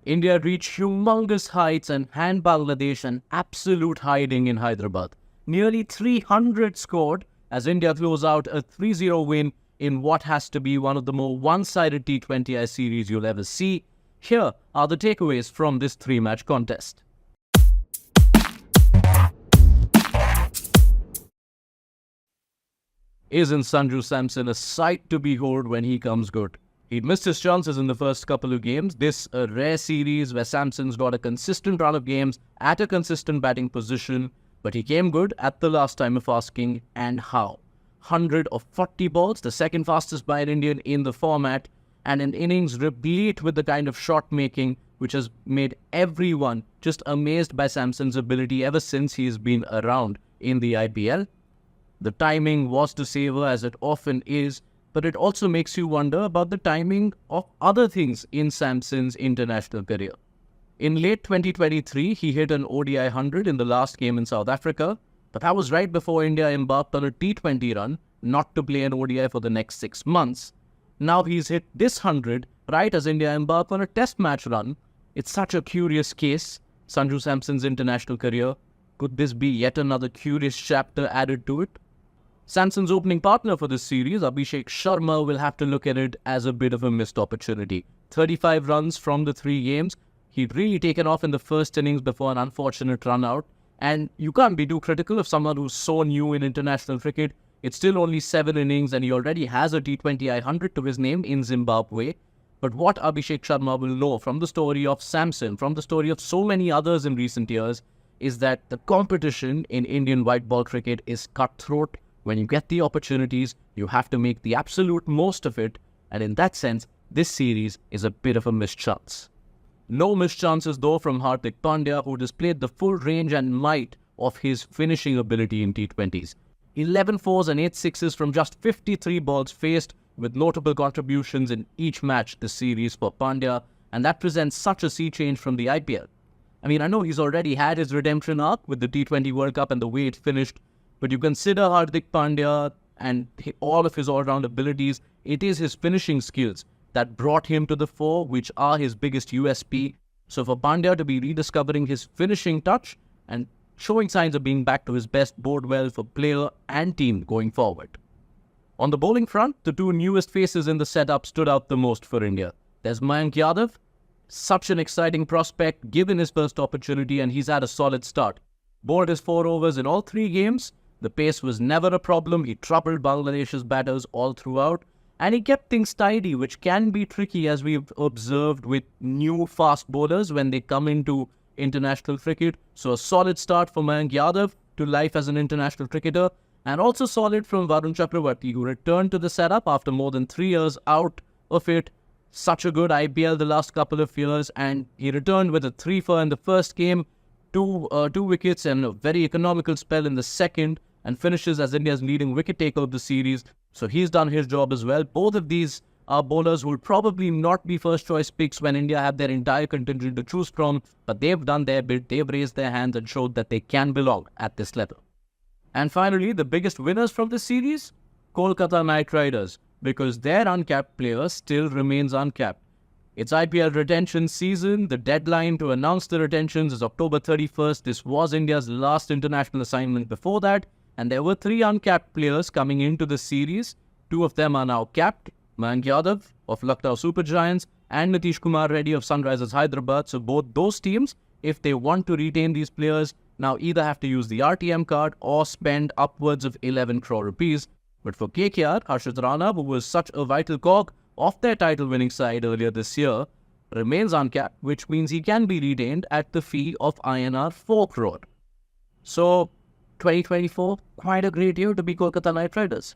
India reached humongous heights and hand Bangladesh an absolute hiding in Hyderabad. Nearly 300 scored as India close out a 3-0 win in what has to be one of the more one-sided T20I series you'll ever see. Here are the takeaways from this three-match contest. Isn't Sanju Samson a sight to behold when he comes good? He'd missed his chances in the first couple of games. This a rare series where Samson's got a consistent run of games at a consistent batting position, but he came good at the last time of asking, and how? 100 of 40 balls, the second fastest by an Indian in the format, and an innings replete with the kind of shot making which has made everyone just amazed by Samson's ability ever since he's been around in the IPL. The timing was to savour, as it often is, but it also makes you wonder about the timing of other things in Samson's international career. In late 2023, he hit an ODI 100 in the last game in South Africa, but that was right before India embarked on a T20 run, not to play an ODI for the next 6 months. Now he's hit this 100 right as India embarked on a test match run. It's such a curious case, Sanju Samson's international career. Could this be yet another curious chapter added to it? Samson's opening partner for this series, Sharma, will have to look at it as a bit of a missed opportunity. 35 runs from the 3 games. He'd really taken off in the first innings before an unfortunate run out. And you can't be too critical of someone who's so new in international cricket. It's still only 7 innings and he already has a T20I 100 to his name in Zimbabwe. But what Abhishek Sharma will know from the story of Samson, from the story of so many others in recent years, is that the competition in Indian white ball cricket is cutthroat. When you get the opportunities, you have to make the absolute most of it, and in that sense, this series is a bit of a missed chance. No missed chances though from Hardik Pandya, who displayed the full range and might of his finishing ability in T20s. 11 fours and 8 sixes from just 53 balls faced, with notable contributions in each match this series for Pandya, and that presents such a sea change from the IPL. I mean, I know he's already had his redemption arc with the T20 World Cup and the way it finished, but you consider Hardik Pandya and all of his all-round abilities, it is his finishing skills that brought him to the fore, which are his biggest USP. So for Pandya to be rediscovering his finishing touch and showing signs of being back to his best bode well for player and team going forward. On the bowling front, the 2 newest faces in the setup stood out the most for India. There's Mayank Yadav, such an exciting prospect given his first opportunity, and he's had a solid start. Bowled his 4 overs in all 3 games. The pace was never a problem. He troubled Bangladesh's batters all throughout, and he kept things tidy, which can be tricky as we've observed with new fast bowlers when they come into international cricket. So a solid start for Mayank Yadav to life as an international cricketer, and also solid from Varun Chakravarthy, who returned to the setup after more than 3 years out of it. Such a good IPL the last couple of years, and he returned with a 3-for in the first game, 2 wickets and a very economical spell in the second, and finishes as India's leading wicket taker of the series. So he's done his job as well. Both of these are bowlers who will probably not be first choice picks when India have their entire contingent to choose from, but they've done their bit, they've raised their hands and showed that they can belong at this level. And finally, the biggest winners from this series? Kolkata Knight Riders, because their uncapped player still remains uncapped. It's IPL retention season. The deadline to announce the retentions is October 31st. This was India's last international assignment before that. And there were 3 uncapped players coming into the series. 2 of them are now capped. Mayank Yadav of Lucknow Super Giants and Nitish Kumar Reddy of Sunrisers Hyderabad. So both those teams, if they want to retain these players, now either have to use the RTM card or spend upwards of 11 crore rupees. But for KKR, Harshit Rana, who was such a vital cog of their title-winning side earlier this year, remains uncapped, which means he can be retained at the fee of INR 4 crore. So 2024, quite a great year to be Kolkata Knight Riders.